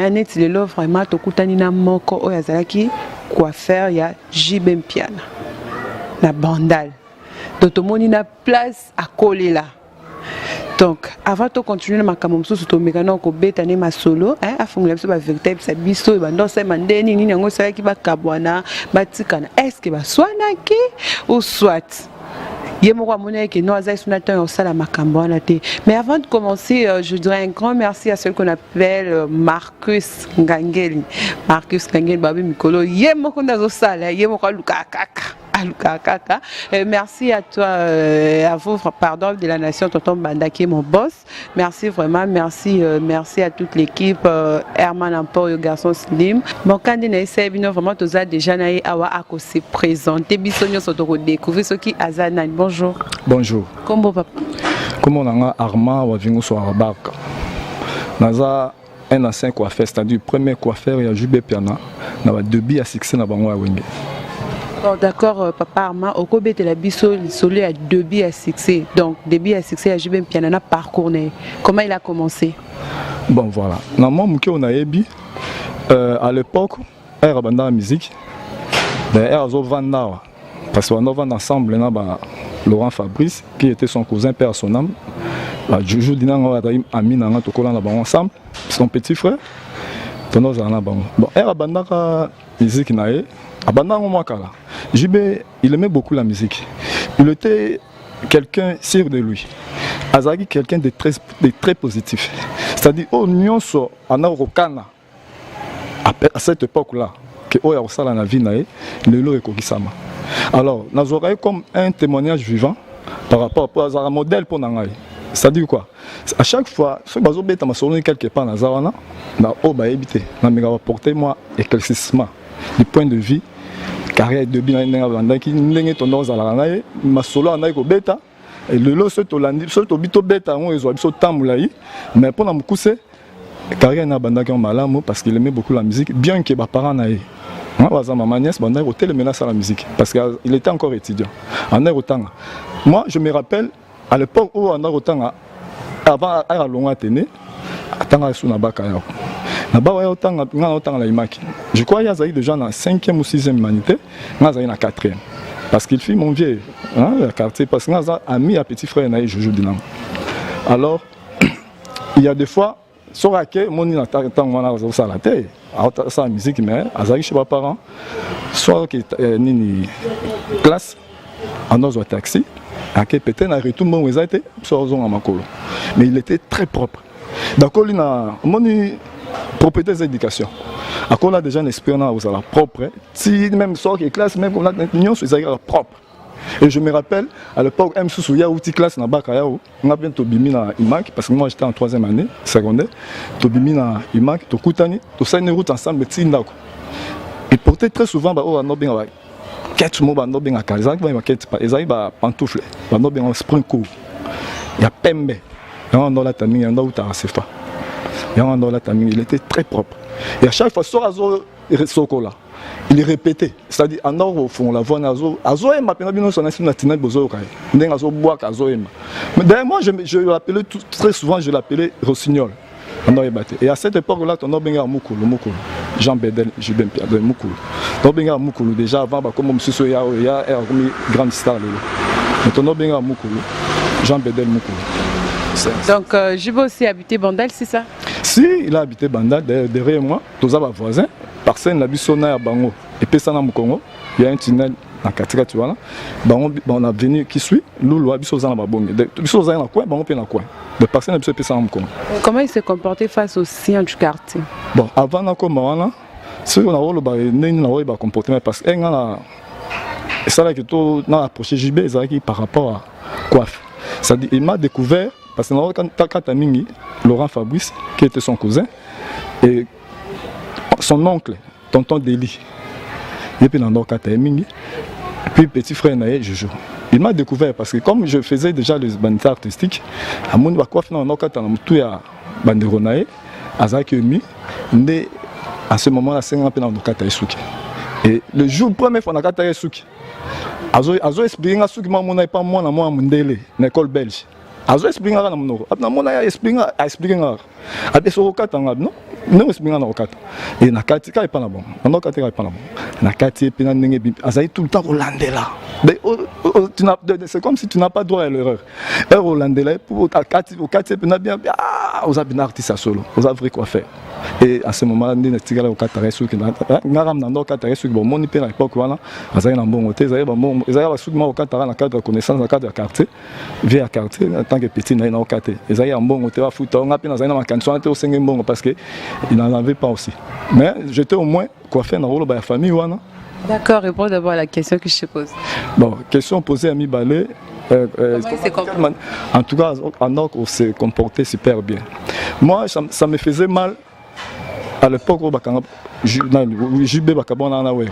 Annette lelo vraiment tokutani na moko oyo azalaki coiffeur ya JB Mpiana na Bandal. Donc tout le monde a place à coller là. Donc avant de continuer ma camouflage sur ton mécano ko betane ma solo hein a fongula biso ba véritable sa biso ba ndo sa mandeni ni yango sa ki ba kabwana ba tikana est-ce que ba swana ki ou soit mais avant de commencer, je dirais un grand merci à celui qu'on appelle Marcus Ngangeli. Marcus Ngangeli, Babi Mikolo, merci à toi, à vous, pardon, de la nation, Tonton Bandaki, mon boss. Merci vraiment, merci à toute l'équipe, Herman Ampor, le garçon Slim. Bon, quand on essaie, vraiment, tous a déjà naï awa ako se présenter, bisogno soto découvrir ce qui Azanan. Bonjour. Bonjour. Comment papa? Comment on a Armand ou Avingo sur Arabarka? Naza un ancien coiffeur, c'est-à-dire premier coiffeur et JB Piana, na début à succès na bango Wenge. Bon, d'accord, papa Armand, au Kobe de la biso, il a début à succès. Donc, début à succès à JB Piana, na parcours. Comment il a commencé? Bon, voilà. Dans mon mouké, on a ébi, à l'époque, il y avait la musique, il y avait Vanda, parce qu'on a ensemble, Laurent Fabrice, qui était son cousin père son âme. Je joue ami na tokola na bango ensemble, son petit frère. Tono za na bango. Bon, era bandaka musique na ye, abandaka moi kala. JB, il aimait beaucoup la musique. Il était quelqu'un sûr de lui. Azaki quelqu'un de très positif. C'est-à-dire au nyonso ana rokana. À cette époque-là, que oya osala na vie na ye, lelo ekokisama. Alors, nous aurons comme un témoignage vivant par rapport à un modèle pour nous. C'est-à-dire quoi? À chaque fois, si vous avez quelque part dans Zawana, vous apporté moi éclaircissement du point de vue carrière de bien qui n'est tendance à la ma solo en aïko bêta et le lot c'est au lundi c'est au bito bêta on est au tamulaï mais pour nous couper carrière n'a banda qui ont malamu parce qu'il aimait beaucoup la musique bien que mes parents n'aient ma nièce a été menace à la musique parce qu'il était encore étudiant. Moi, je me rappelle à l'époque où on a autant avant à long attené, à sous la bac je crois qu'il y a des gens dans 5e ou 6e humanité, dans la 4e. Parce qu'il fit mon vieux, le quartier, parce que nous avons ami à petit frère et je joue dynamo. Alors, il y a des fois, sur laquelle mon a la tête. La musique, mais azali chez mes parents, soit que nini classe, en nos taxi, à qui peut-être un retour mon été, soit aux à Makolo. Mais il était très propre. D'accord, il a mon propriété d'éducation. À quoi là déjà un esprit aux la propre. Si même soit que classe, même qu'on a l'union, c'est propre. Et je me rappelle, à l'époque, M. Sousouya, outil classe dans Bakayao, on a bien Tobimi na Imak, parce que moi j'étais en 3e année, secondaire, Tobimi na Imak, Tokutani, tout ça une route ensemble, Tsindako. Il portait très souvent, oh, no bien, quatre mots, no bien à Kazak, il y a pantoufle, no bien sprint court. Il y a Pembe, il y a un dollar taming, il y a un dollar Sefa. Il y a un dollar taming, il était très propre. Et à chaque fois, Sorazo Sokola. Il est répété, c'est-à-dire en or au fond, la voix nazo, azoema, puis son ancien national bozo kai, n'engazo bois azoema. Mais d'ailleurs moi je l'appelais très souvent, je l'appelais Rossignol. Et à cette époque-là, ton nom benga Mukulu, Jean Bedel, Jubem Pierre de Mukulu. Ton benga Mukulu déjà avant, comme M. Soya, il y a un grand star. Mais ton nom benga Mukulu, Jean Bedel Mukulu. Donc je vais aussi habiter Bandal, c'est ça? Si, il a habité Bandal, derrière moi, tous les voisins. Parce que la Bissona à Bango et Pessana Mukongo, il y a un tunnel dans Katika, tu vois là. On a venu qui suit, Loulou a Bissozana Babongue. Bissozana à quoi, Bango Pena quoi. De passer à Pessana Mukongo. Comment il s'est comporté face aux siens du quartier? Bon, avant Nakomana, ce qu'on a eu le comportement parce que ça là que tout n'a approché JB, c'est par rapport à coiffe. C'est-à-dire, il m'a découvert parce que quand Mingi, Laurent Fabrice, qui était son cousin, et son oncle, tonton Deli, et puis puis petit frère Naé, Jojo. Il m'a découvert parce que comme je faisais déjà les bandes artistiques, à mon coiffe dans tout à Bandero Naé, à Zakemi, à ce moment-là, c'est un peu dans le Suki. Et le jour premier fois, on a fait Suki. Azo expliqué que Suki, moi, pas moi, à Mundele, une école belge. azo expliquer na monoko na mona expliquer nga abeso okata nga non expliquer na okata et na kati ka pas na bon na kati ka pas na bon na kati pe na ndenge azali tout le temps Rolandela c'est comme si tu n'as pas droit à l'erreur Rolandela pour kati pe na bien aux abina artiste solo aux vrai quoi faire et à ce moment là ndine tigala okata resu ki na ngaram na okata resu bon moni pe na époque wana azali na bon hôtel azali bon ezali ba soukma okata na cadre de connaissance na cadre de quartier via quartier en tant que petit na okata ezali en bon hôtel wa futa nga pe na zali na makanso na te au senge bon parce que il n'en avait pas aussi mais j'étais au moins coiffé dans rôle ba famille wana. D'accord, réponds d'abord à la question que je te pose. Bon, question posée à Mi Balé. En tout cas, on s'est comporté super bien. Moi, ça me faisait mal à l'époque où JB Bakabon en Aware.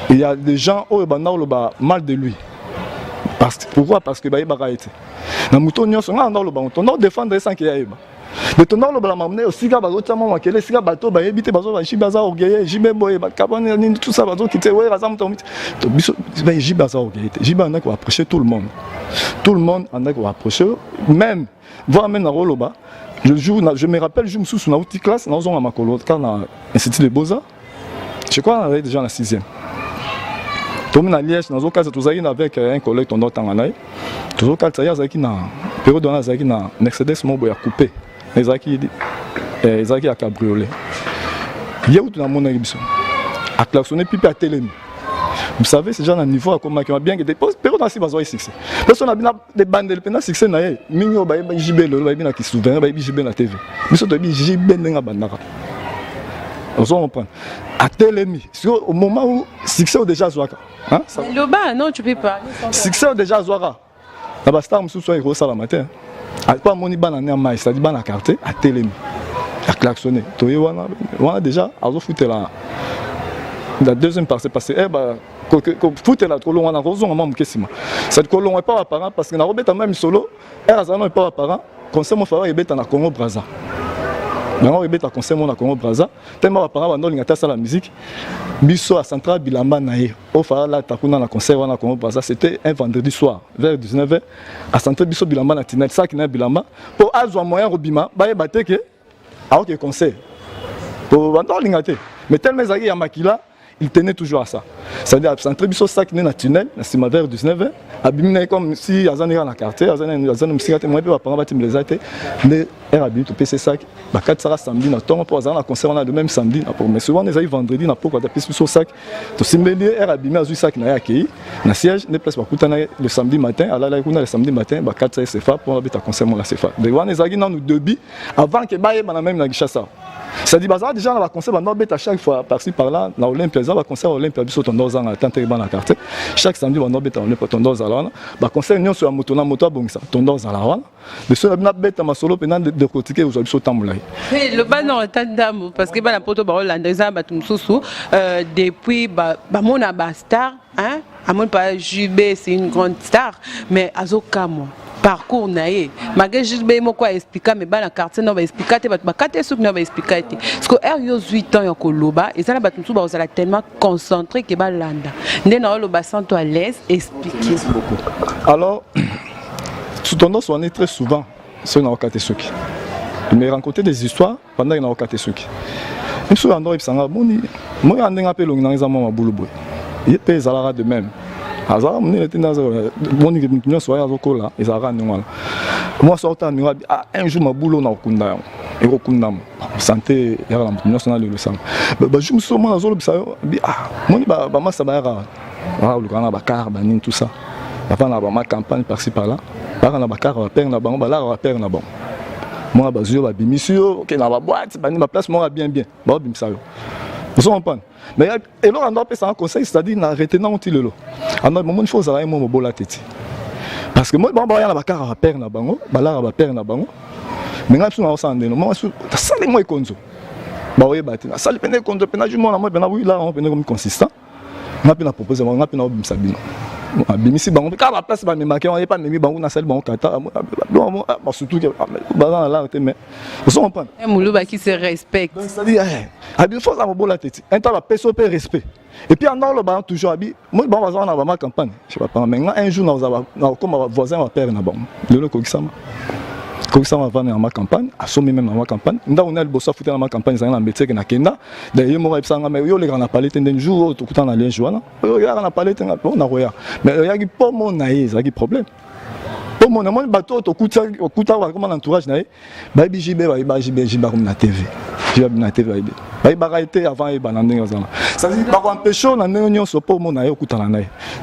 Il y a des gens qui ont mal de lui. Pourquoi? Parce que il été. Dans le mouton, on a défendre sans qu'il y ait. Mais ton nom le m'amener aussi gars bateau moi que les gars bateau ba éviter bateau ba chibaza orgueilleux jibe boy ba kabane ni tout ça bateau qui était ouais razam to biso ba jibaza orgueilleux jiba on a quoi approcher tout le monde en a quoi approcher même voir même dans roloba je me rappelle je me souviens na outil classe dans on a makolo quand na institut de Beaux-Arts je crois on avait déjà la 6e tout na Liège dans aucun cas tous avec un collègue ton autre en année toujours quand ça y a qui na période on a ça qui na Mercedes mo boya coupé Ezaki a cabriolet. Il y a où tu as mon émission à klaxonner puis à télé. Vous savez, ces gens à niveau comme qui ont bien que des périodes ainsi besoin succès. Parce qu'on a bien des bandes de peine succès na ye. Mingo ba JB le ba bien qui souvient ba JB na TV. Mais ça doit bien JB na bandara. On s'en comprend. À télé au moment où succès au déjà Zouaka. Hein? Le bas non, tu peux pas. Succès au déjà Zouaka. La basta musu soit gros ça la matin. Pas moni banane mais ça dit bana carte à télé à klaxonner toye wana déjà azo foutre la deuxième partie parce que foutre la trop long on a raison maman kesima cette colon est pas apparent parce que na robeta même solo azano est pas apparent conseil mon frère ebeta na Congo Brazza na ebeta conseil mon na Congo Brazza tellement apparent bando lingata ça la musique biso à central bilamba nae au fara la takuna na concert wana Congo Brazza c'était un vendredi soir vers 19h à central biso bilamba na tinel ça qui na bilamba pour azwa moyen robima ba bateke a OK concert pour bando lingate mais tellement zaki ya makila il tenait toujours à ça. C'est-à-dire que centre biso sac na tunnel, na sima vers 19h, abimina comme si azanira na quartier, azanira msikate moi pe ba panga batim les ate, mais era bien to PC sac, ba 4 sara samedi na tongo pour azana concert on a le même samedi na pour mais souvent les vendredi na pour ta PC biso sac, to simbeli era bien azu sac na ya ki, na siège ne place ba kutana le samedi matin, ala la kuna le samedi matin, ba 4 sara CFA pour habiter concert mon la CFA. De wana ezagi na nous debi avant que ba na même na gishasa. Ça dit bazar déjà on va concert on bête à chaque fois par-ci par-là na Olympia on va concert Olympia biso tondozanga na tante ba na quartier chaque samedi on bête on Olympia tondozala ba concert nyon sur moto na moto bongisa tondozala wana de ce na bête ma solo pendant de critiquer aux biso tamulai le ba non tandam parce que ba na poto ba Hollanda ba tumsusu depuis ba mona ba star hein amon pas JB c'est une grande star mais azoka moi parcours naé malgré juste bémo quoi expliquer mais ba na quartier non va expliquer te ba quartier souk non va expliquer parce que er yo 8 ans yoko loba et ça na batumsu ba osala tellement concentré que ba landa ndena loba santo à l'aise expliquer beaucoup alors sous tendance on est très souvent sur na quartier souk mais rencontrer des histoires pendant na quartier souk et sur ando ibsanga boni moi andenga pe longi na nzama mabuluboy il peut zalara de même azar moni était dans moni que nous soyons azokola et ça rend ngala moi sortant nous un jour ma boulot na okunda et okunda santé ya la national le sang ba je me suis moi azolo bisa moni ba masa ba ra lu kana ba car ba nin tout ça avant la ma campagne par-ci par-là par na ba car ba père na bango ba la ba père na bango moi ba zio ba bimisio que na ba boîte ba ni ma place moi bien ba bimisa yo vous comprenez mais et là on doit passer un conseil c'est-à-dire na retenant utile à un moment il faut ça moi bola tete parce que moi bon ba ba car ba père na bango ba la ba père na bango mais nga suna osande no moi ta sale moi konzo ba oye bati na sale pene konzo pena ju moi na moi pena oui là on pena comme consistant nga pena proposer moi nga pena obimisa bino Bimisi bango ka ba place ba me marqué on est pas memi bango na salle bango kata surtout que bazan là mais vous comprenez Moulouba qui se respecte. ça dit abi faut ça bola tete un temps la personne peut respect et puis en le ba toujours abi moi bon bazan na ba campagne je sais pas mais un jour na comme voisin va perdre na bango le kokisama kokisama va na ma campagne assommé même na ma campagne nda on a le bossa foutre na ma campagne ça na métier que na kenda d'ailleurs moi ipsanga mais yo les grands palette d'un jour tout temps na les joie yo ya na palette na on na roya mais il y a qui pas mon naïs ça qui problème pour mon amon bateau to kuta comme l'entourage na ba bijibe ba jibe comme na TV jibe na TV ba été avant et banandinga ça ça dit ba empêcher na nyo so pour mon naïs kuta na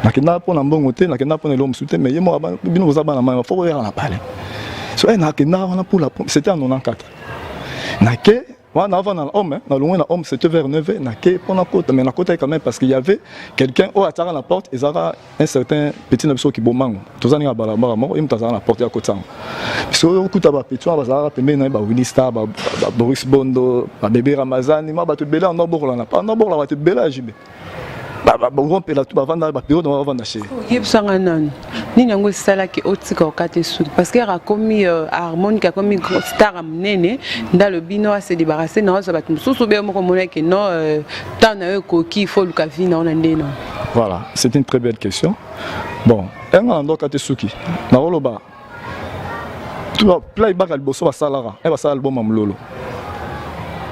na kenda pour na mbongo te na kenda pour l'homme souté mais yemo bino za bana ma faut ya na parler so c'était en 94. Naké, on avant dans l'homme, dans loin l'homme, c'était vers 9h, naké pour la côte, mais la côte quand même parce qu'il y avait quelqu'un au à la porte, ils avaient un certain petit nabso qui bomang. Tous les ans balabara mort, ils m'ont la porte à côté. Parce que au coup t'as petit, on va pembe na ba Willy Star, ba Boris Bondo, ba bébé Ramazan, ils m'a battu belé en Nobor là, pas en Nobor là, va te belé à JB. On peut la tout avant dans bureau on va acheter. Yeb sanganan. Ni nango sala ki otika okate sou parce que a commis harmonica comme star amnene dans le bino à se débarrasser non ça va tout sous bien mo komona que non tant na ko ki faut luka vina on ndena. Voilà, c'est une très belle question. Bon, un endroit kate souki. Na roloba. Tu vas playback al bosso va salara. Et va sala album amlolo.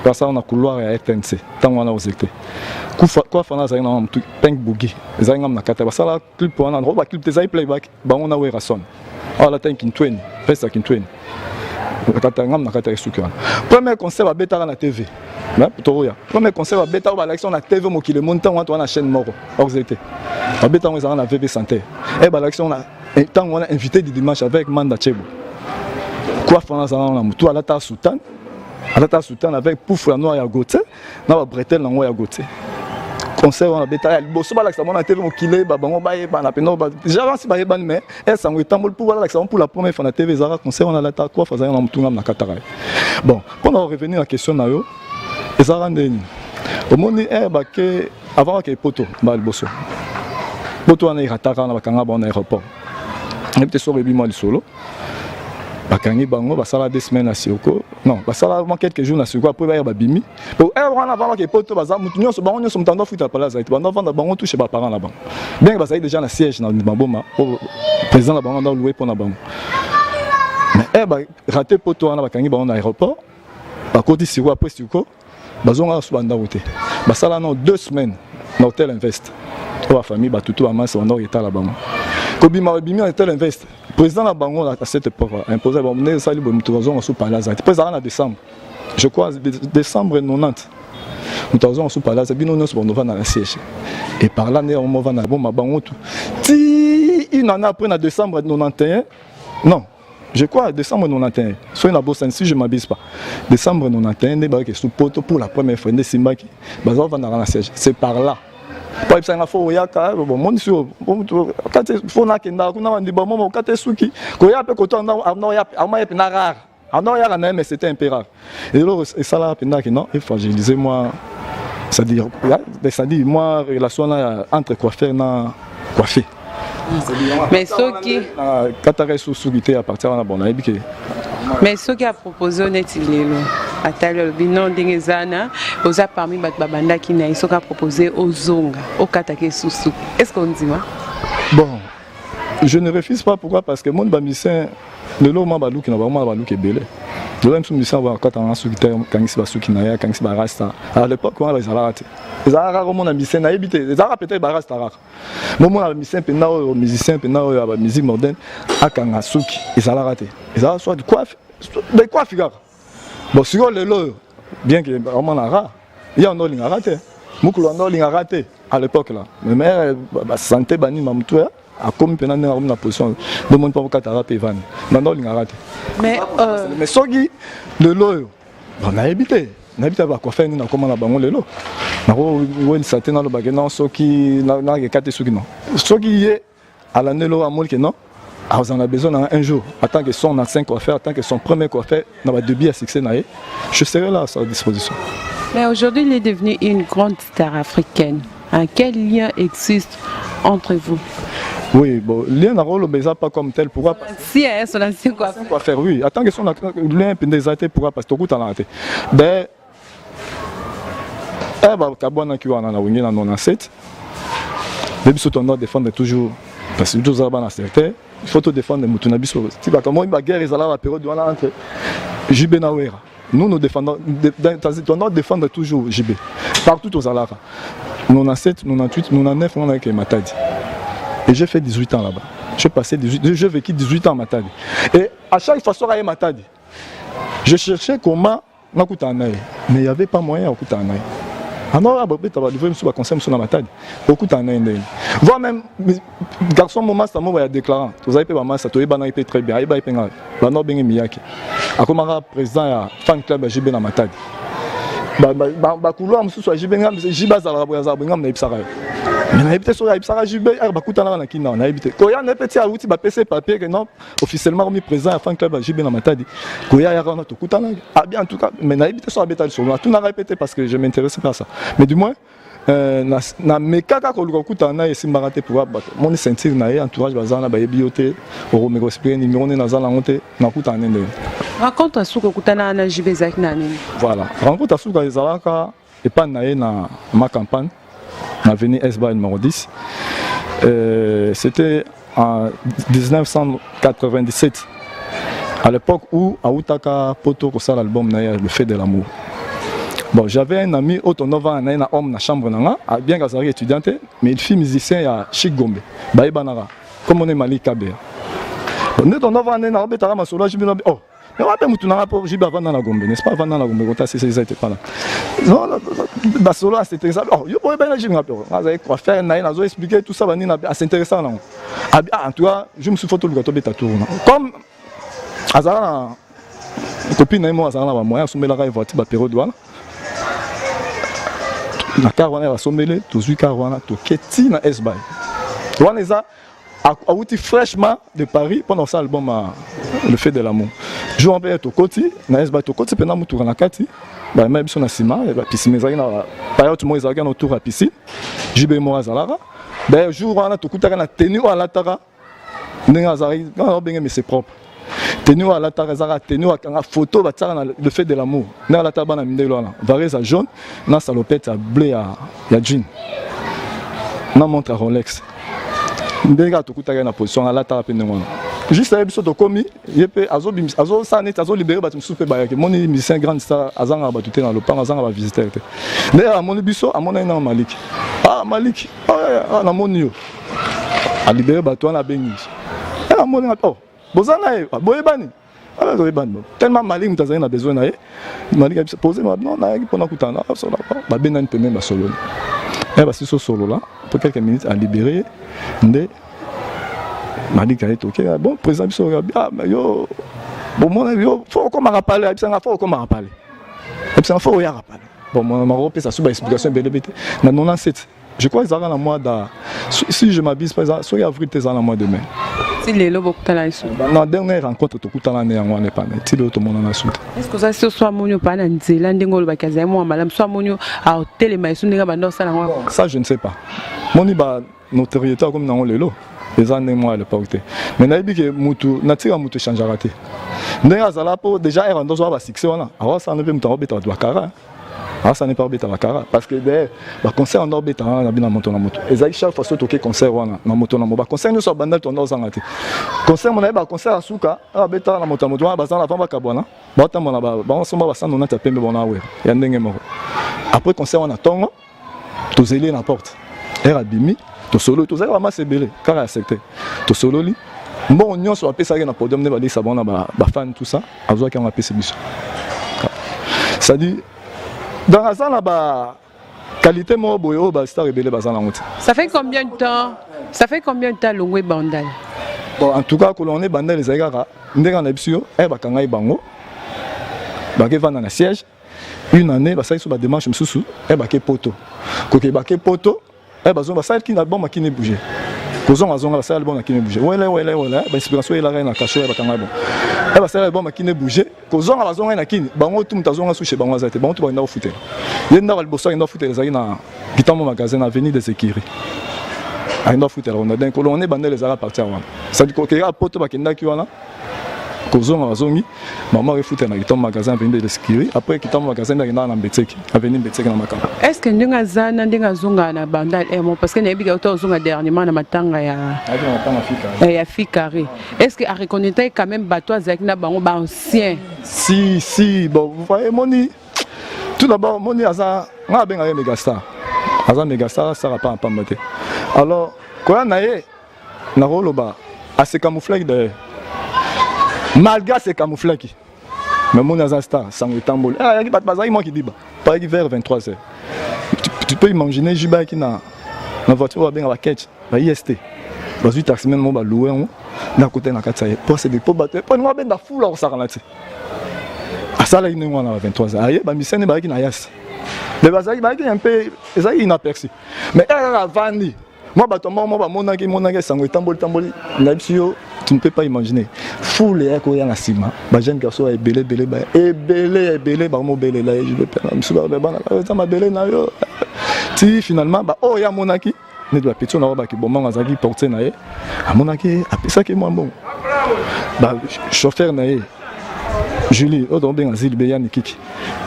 Parce qu'on a couloir à RTNC, tant on a osé. Quoi faire dans un truc pink boogie, les gens na kata parce que clip pour un endroit, clip des ai playback, bah on a oué son. Ah la tank in twin, pesa in twin. Kata ngam na kata suka. Premier concert à bêta na TV. Mais pour ya. Premier concert à bêta à l'action na TV mo qui le montant on a chaîne moro. Osé. À bêta on a VV santé. Et bah l'action on a tant on a invité du dimanche avec Manda Chebo. Quoi faire dans un mutu à la ta sultan. À la sultan avec pouf la noire à gote, na ba bretel na noire à gote. Concert on a bétail, bosso ba la ça mon TV mo kilé ba bango ba e ba na peno ba déjà si ba e ban mais elle sango tambol pour la ça pour la première fois na TV zara concert on a la ta quoi faisait na mutunga na katara. Bon, pour en revenir à la question na yo, ezara ndeni. Au moni e ba ke avant que poto ba le bosso. Poto na irataka na bakanga ba na aéroport. Et peut-être sur le bimo solo. Bakangi bango basala 2 semaines à Sioko non basala quelques jours à Sioko après ba bimi pour on avant que poto baza mutunyo so bango nyoso mutando futa pala za bando vanda bango toucher ba parents là bas bien basala déjà na siège na maboma président la bango na louer pour na bango mais ba raté poto na bakangi bango na aéroport ba côté Sioko après Sioko bazonga so banda route basala non 2 semaines na hôtel Invest pour la famille ba tutu ba massa on est là bango Kobima bimi hôtel Invest président la bango à cette époque imposé bon né sali bon mutuzo sous palaza président en décembre je crois décembre 90 mutuzo sous palaza bino nous bon va dans la siège et par là né on va na bon ma bango tout ti une année après na décembre 91 non je crois décembre 91 soit na bossa si je m'abuse pas décembre 91 né ba que sous poto pour la première fois né simbaki baza va dans la siège c'est par là pas ça na fo ya ka bon mon sur bon kate fo na kenda kuna wandi ba momo kate suki ko ya pe ko to na ya ama ya na rare ana ya na mais c'était un peu rare et alors ça là penda que non il faut évangéliser moi c'est-à-dire moi relation entre coiffeur na coiffé mais ce qui katare sous à partir na bon na ebike mais ce qui a proposé honnêtement atalo bino ndengezana oza parmi bat babanda qui na iso ka proposé ozonga okatake susu est-ce qu'on dit bon je ne refuse pas pourquoi parce que mon bamissin le loma balu qui na ba balu ke belé le même sous mission ba kata na sukita kangisi ba sukina ya kangisi ba rasta à l'époque on les alate les arara mon ambition na ebité les arara peut-être ba rasta rara mon ambition pena o musicien pena o ba musique moderne akanga suki les alate les arara soit de quoi figure. Bon, sur le lot, bien que vraiment rare, il y a un oling à rater. Moukoulou un oling à rater à l'époque là. Mais ma santé bani mamtou a comme pendant la position de mon papa katara pevan. Un oling à rater. Mais sogi le lot, on a évité. N'habite pas quoi faire, nous avons comment la bango le lot. Nous avons une certaine le bagage non, ceux qui n'a que 4 ceux qui non. Ceux qui est à l'année là à moi que non. Alors, on a besoin un jour, en tant que son ancien coiffeur, en tant que son premier coiffeur, dans ma début à succès, je serai là à sa disposition. Mais aujourd'hui, il est devenu une grande star africaine. Quel lien existe entre vous? Oui, bon, lien à rôle pas comme tel, pourquoi? Si, hein, son ancien Quoi faire, oui. Attends que son lien des athées pourquoi? Parce que tout à l'année. Ben, Kabouana qui va en avoir une 97. Depuis ce temps, on défendre toujours. Parce que tous les gens il faut te défendre Moutunabiso. Si la guerre est à la période où on a entre JB et Nawera. Nous défendons, on défendre toujours JB. Partout aux Alara. 97, 98, 99, on a avec Matadi. Et j'ai fait 18 ans là-bas. J'ai vécu 18 ans à Matadi. Et à chaque fois que je Matadi, je cherchais comment on a coûté un œil. Mais il n'y avait pas moyen de coûter un œil. Alors, tu vas livrer un conseil sur la Matadi. Beaucoup d'en œil. Voir même, garçon, mon master, moi, il y a déclarant. Tu as fait un master, tu as fait très bien. Tu as fait un master, tu as Miyaki. Ako mara président ya fan club ya JB na Matadi. Ba couloir musu so JB ngam JB za la boya ngam na ibsara. Mais na ibite so ya ibsara JB ba kutana na kina na ibite. Ko ya na petit a outil ba PC papier que non officiellement remis président ya fan club ya JB na Matadi. Ko ya na to kutana. Ah bien en tout cas mais na ibite so abeta sur moi. Tout n'a répété parce que je m'intéresse pas à ça. Mais du moins na mekaka ko lukuta na esimbaraté pour mon sentir na entourage bazana ba yebiote o me expliquer numéro na zala honte na kuta nende. Raconte ce que kutana na JB Zak na nini. Voilà, raconte ce que zalaka et pas na ma campagne na avenue Esba numéro 10. C'était en 1997 à l'époque où Aoutaka Poto ko sala l'album na le fait de l'amour. Bon, j'avais un ami autonome un homme dans la chambre bien qu'il soit étudiant, mais il fut musicien à Chic Gombe, Baïbanara, comme on est Mali Kabé. On est autonome un homme solo, je me dis oh, mais on va pas me rapport j'y vais avant dans la Gombe, n'est-ce pas avant dans la Gombe quand c'est ça était pas là. Non, la solo c'était ça. Oh, yo pourrais bien j'y me rappelle. Vous quoi faire naïna, vous expliquer tout ça c'est intéressant là. En tout cas, je me suis photo le gâteau bêta tour. Comme Azara copine et moi Azara moyen soumettre la voiture période douane. Na caravane va sommeler tous huit caravanes tout keti na Esbay. On est à outil fraîchement de Paris pendant ça album le fait de l'amour. Je en paye to koti na Esbay to koti pena mutu na kati. Ba même son asima et ba piscine ezaki na période mo ezaki na autour à piscine. Jibe mo azalara. D'ailleurs jour on a to kutaka na tenue à la tara. Ndinga zari on benga mais c'est propre. Tenue à la tarazara, tenue à la photo, le fait de l'amour. Dans la tabane à Mindelo, varese à jaune, dans salopette à bleu à jean. Dans montre à Rolex. Ndega to kutaka na position à la tarapene wana. Juste à ebiso to komi, yepe azo ça net azo libéré batum soupe bayake. Mon musicien grand star azanga batute na lopan azanga ba visiter. D'ailleurs mon biso a mon na Malik. Ah Malik, ah na mon yo. A libéré batu na bengi. Ah mon oh Bozana boyebani alors boyebani tellement Mali mutazana na besoin na Mali a posé non na pona kutana so la ba benani pembe ba solo et ba si solo là pour quelques minutes à libérer ndé Mali ka etoke bon président biso ah mais yo bon mon yo faut comment rappeler absanga faut comment rappeler absanga faut ya rappeler bon mon Europe ça sous explication belebete na 97 je crois qu'ils ont la mois si je m'abuse pas soit avril tes en mois de mai. Si les lobes kutana iso. Na dernière rencontre to kutana ne yango ne pas mais ti le to mona na suite. Est-ce que ça c'est soit monyo pa na nzela ndengo lo bakaza mo malam soit monyo a hotel mais iso ndinga bando sala ngo. Ça je ne sais pas. Moni ba notoriété comme na lelo. Les années moi à l'époque. Mais na que mutu na tira mutu changera te. Ndenga zala po déjà era ndo zo ba succès wana. Alors ça ne peut me tomber ta doakara. Ah ça n'est pas bêta la cara parce que des concert en orbite na bina moto na moto ezaki chaque fois so toke concert wana na moto na moba concert no so bandal to ndo zanga te concert mona ba concert asuka a beta na moto ba zana ba kabwana ba tamona ba somba ba sano na tapembe bona we ya ndenge moko après concert wana tongo to zeli na porte era bimi to solo to zeli vraiment c'est belé car accepté to solo li bon nyonso apesa na podium ne ba di sabona ba fan tout ça azo ki on apesa biso ça dit dans la salle là-bas, qualité moi boyo ba star rebelle bazan la honte. Ça fait combien de temps Longwe Bandal? Bon en tout cas que l'on est Bandal les agara, ndeka na bisio e ba kanga ibango. Ba ke vana na siège. Une année ba ça sur ba démarche msusu e ba ke poto. Ko ke ba ke poto e ba zo ba ça qui na bon makine bouger. Kozon azonga ba ça album makine bouger. Wele ba inspiration ila na kacho e ba kanga bon. Et bah c'est l'album qui ne bougeait. Kozon a zonga na kini. Bango tout mutazonga sous chez bango zate. Bango tout ba na fouter. Yenda ba bossa na fouter les na gitambo magasin avenue des Écuries. aenda foutre la ronda donc on est bandé les ara partir wana ça dit que ya poto bakenda ki wana kozonga bazongi maman refouter na kitom magasin vende de sécurité après kitom magasin na mbetseki avenir mbetseki na makamba est-ce que ndinga zana ndinga zonga na bandal parce que nabiga auto zonga dernièrement na matanga ya Fikari est-ce que a reconnaître quand même bato azaki na bango ba ancien si bon vous voyez moni tout d'abord moni aza nga benga megastar aza megastar ça va pas en pambate alors quoi naé na roloba a se camoufler de malgré ces camouflages mais mon azasta sans le tambol ah il y a pas moi qui dit par vers 23h tu peux imaginer Juba qui na voiture va bien la quête va IST va du taximan mon ba louer na côté na katsa pour c'est des pour battre pour moi ben da fou là ça là à ça là il nous à 23h aïe ba misene ba qui na yas les bazai ba qui un peu ça inaperçu mais avant ni moi ba tomba moi ba monaki sans le tambol na bisio tu ne peux pas imaginer. Foule et quoi en cima. Bah jeune garçon est belé bah mon belé là je vais perdre. Monsieur ça m'a belé na yo. Si finalement bah oh ya monaki. Ne doit petit on a ba ki bon manga zaki porter na ye. A monaki a ça qui moi bon. Bah chauffeur na ye. Julie o don ben azil be ya nikiki.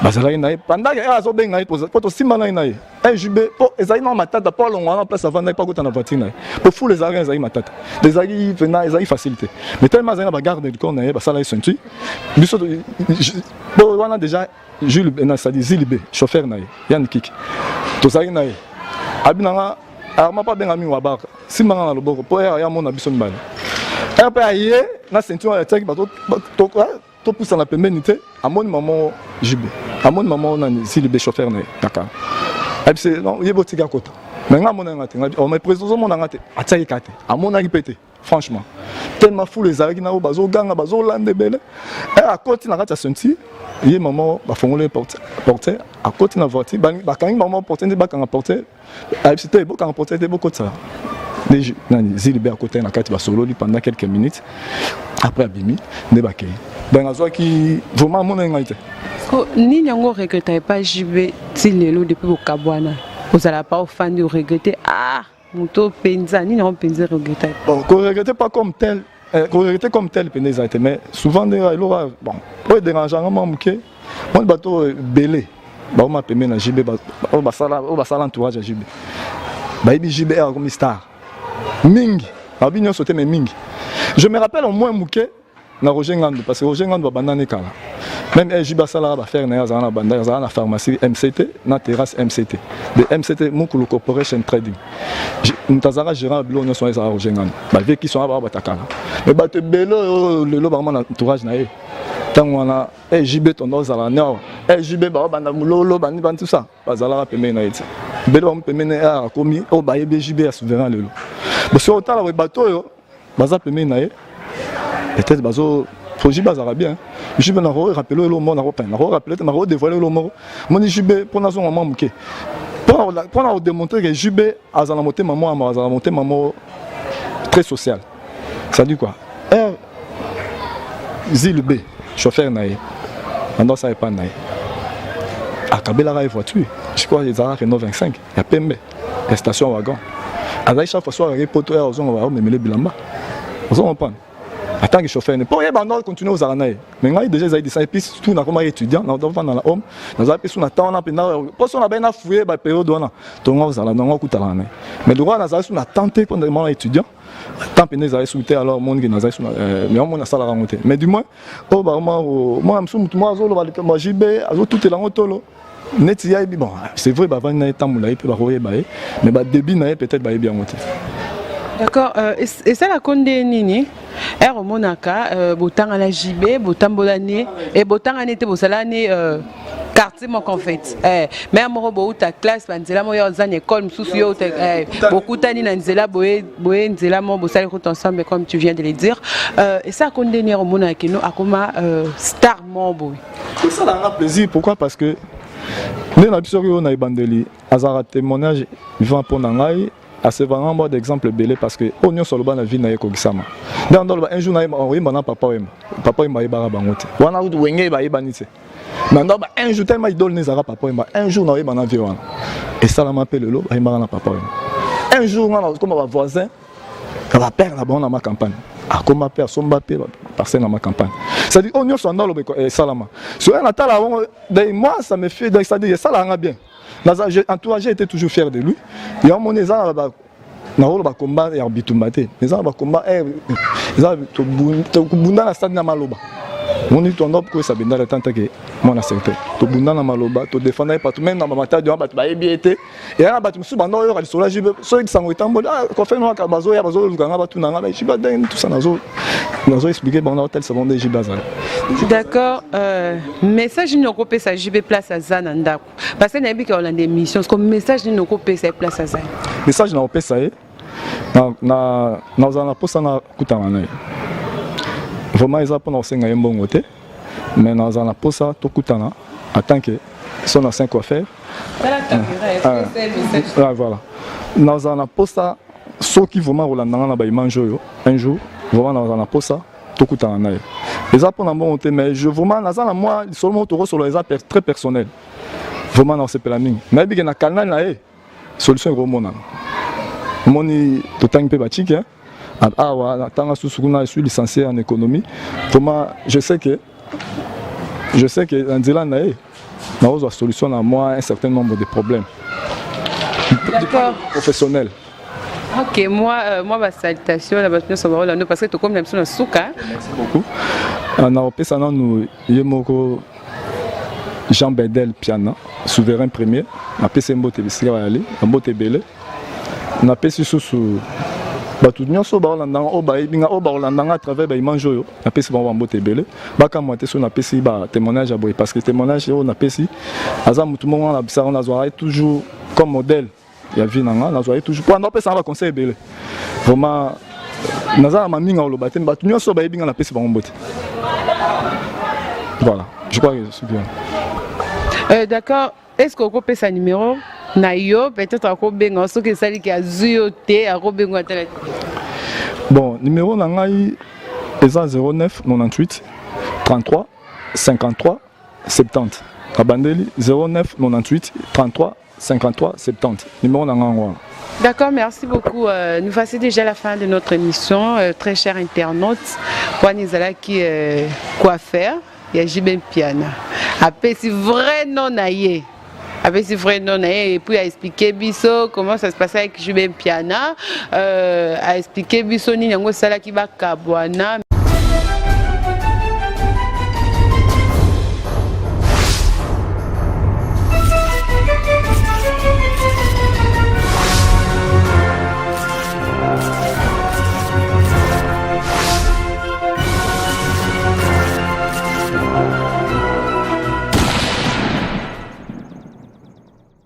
Bah ça là na ye pendant que azo ben na ye pour to sima na ye. Un jubé pour ezali na matata pour long en place avant na pas ko na voiture na. Pour fou les arènes ezali matata. Des ali venant ezali facilité. Mais tellement ezali na garde de corps na ye bah ça là senti. Biso bon on a déjà Jules na ça dit zilibé chauffeur na ye. Ya nikiki. To zali na ye. Abinanga arma pas ben ami wa bar. Sima na loboko pour ya mona biso mbala. Après aye na ceinture ya teki bato to pousse na pembenité à mon maman jubé. À mon maman na zilibé chauffeur na ye. D'accord. C'est non, il y a beaucoup de côté. Mais là, on me présente mon angate, à taille kate, à mon agipété, franchement. Tellement fou les arènes na bazo ganga bazo lande belle. Et à côté na rata senti, il y a maman ba fongole porter à côté na voiture, ba quand maman porter ba quand porter, c'était beau quand porter beaucoup de ça. Les zilibé à côté na kate ba solo pendant quelques minutes. Après abimi, débarqué. Ben azo qui vraiment mon angate. Ni nyango regrette pas JB Tilelo depuis au Kabwana. Vous allez pas au fan de regretter Mouto Penza ni non Penza regretter. Bon, qu'on regrette pas comme tel, qu'on regrette comme tel Penza mais souvent des bon, ouais dérangeant moi muké. Moi le bateau belé. Ba on m'a payé na JB au basala entourage à JB. Ba ibi JB comme star. Mingi, abinyo sauté mais mingi. Je me rappelle au moins muké na Roger Ngando parce que Roger Ngando va banane kala. Même JB Sala va faire na banda na pharmacie MCT na terrasse MCT. De MCT Mukulu Corporation Trading. Mutazara gérant bilo no soin Roger Ngando. Ba vie qui sont ba batakala. Mais ba te belo le lo vraiment entourage na ye. Tant wana JB ton ozala na JB ba banda mulolo bandi ban tout ça. Bazala pemé na yete. Belo on pemé na komi o ba yebe JB a souverain le lo. Parce que autant la bateau yo baza pemé na ye. Peut-être bazo projet bazara bien. Je vais rappeler le mot na rappeler na dévoiler le mot. Mon JB pour na son maman muké. Pour démontrer que JB a za la montée maman a za la montée maman très social. Ça dit quoi? Zil B chauffeur naïe. Pendant ça est pas naïe. À Kabela la voiture. Je crois les Zara Renault 25. Il y a PMB. La station wagon. À la chaque fois soit les poteaux on va me les bilamba. On comprend. Attends que chauffeur ne pour y continuer aux aranaï mais là déjà ils descendent et puis tout na comme étudiant on doit dans la homme dans un peu sous na temps on a parce qu'on a bien fouillé ba période on a donc on a dans coûte là mais droit na ça sous na tenté quand on est étudiant tant que nous avons souhaité alors monde qui na ça mais on a ça la remonter mais du moins oh bah moi moi zo le moi JB azo tout est là on tolo net ya bon c'est vrai ba va na temps moula peut ba royer ba mais ba débit na peut-être ba bien monter. D'accord, et ça la conde nini au monaka botang à la JB botam bolane et botang en été bosalane quartier mon en fait mais amoro bo ta classe banzela mo yo zane école msusu yo beaucoup tani na nzela boye nzela mo bosale ko ensemble comme tu viens de le dire et ça conde nini au monaka no akoma star mon boy. Ça a plaisir pourquoi parce que nous na biso yo na ibandeli azara témoignage vivant pour nangai. À ce vraiment mode d'exemple belé parce que on y a solo na vie na yeko kisama. Dans un jour na on yimba na papa yimba ibara bangote. Wana udu wenge ba ibanite. Mais un jour tellement idole ne zara papa yimba un jour na yimba na vie wana. Et ça la m'appelle le lo ba yimba na papa yimba. un jour comme ma voisin va perdre là-bas dans ma campagne. Ah, comme ma père, son Mbappé, passer dans ma campagne. C'est-à-dire, on y est dans le salama. Sur un atal, moi, ça me fait, c'est-à-dire, ça l'a bien. Entourage, j'ai été toujours fier de lui. Il y a mon exemple, il y a un combat et arbitre maté. Les gens combat, ils ont la stade na maloba. On dit ton pour ça benda tant que mon accepté. To bunda na maloba, to défendre pas tout même dans ma mata de ba ebiete. Et là ba tu suba no yo sur la jibe, so exango tambo, ah ko fait no ka bazo ya bazo lukanga ba tout na ba jiba den tout ça nazo expliquer bon hôtel ça vendre jiba za. D'accord, message ni okopé ça jibe place à Zananda. Parce que na bi ka on a des missions, comme message ni okopé ça place à Zan. Message na opé ça na za posa na kutana na. Vraiment, ils apprennent à un bon côté, mais dans la posa, tout coûtana, en tant que son à 5 quoi faire. Voilà. Dans la posa, ceux qui vraiment mangent un jour, vraiment dans la posa, tout coûtana. Ils apprennent à un bon côté, mais je vraiment dans la moi, seulement sur les affaires très personnels. Vraiment dans ce planning. Mais bien dans le canal, solution gros mon. Moni tout temps peu batique. Je suis licencié en économie. Comment je sais que en disant nous avons solution à moi un certain nombre de problèmes professionnels. Ok, moi salutation parce que tu comme l'impression souka. Merci beaucoup. On a opé ça nous yemoko Jean Bedel Piana, souverain premier. On a PC Mbote Bisira Ali, Mbote Belé. On a PC sous tout le monde à travers les manjoyo, na pesi ba mbote belé. Baka moite so na pesi ba témoignage aboy parce que témoignage on a pesi aza mutu monga na bisa on a zoa toujours comme modèle. Ya vie nanga na zoa toujours pour na pesi ba conseil belé. Vraiment naza ma minga o lobatem ba tout nyonso ba yebinga na pesi ba mbote. Voilà, je crois que c'est bien. D'accord, est-ce qu'on peut passer un numéro? Nayo peut-être encore benga ce que ça dit qu'il y a zuyoté à robengo tele. Bon, numéro nangai est 09 98 33 53 70. Abandeli 09 98 33 53 70. Numéro nangai. D'accord, merci beaucoup. Nous voici déjà la fin de notre émission. Très chers internautes, pour nous qui quoi faire, il y a JB Mpiana. Après si vrai non naïe. Avec ses frères non et puis à expliquer biso comment ça se passe avec JB Mpiana, à expliquer biso ni yango sala ki ba kabwana.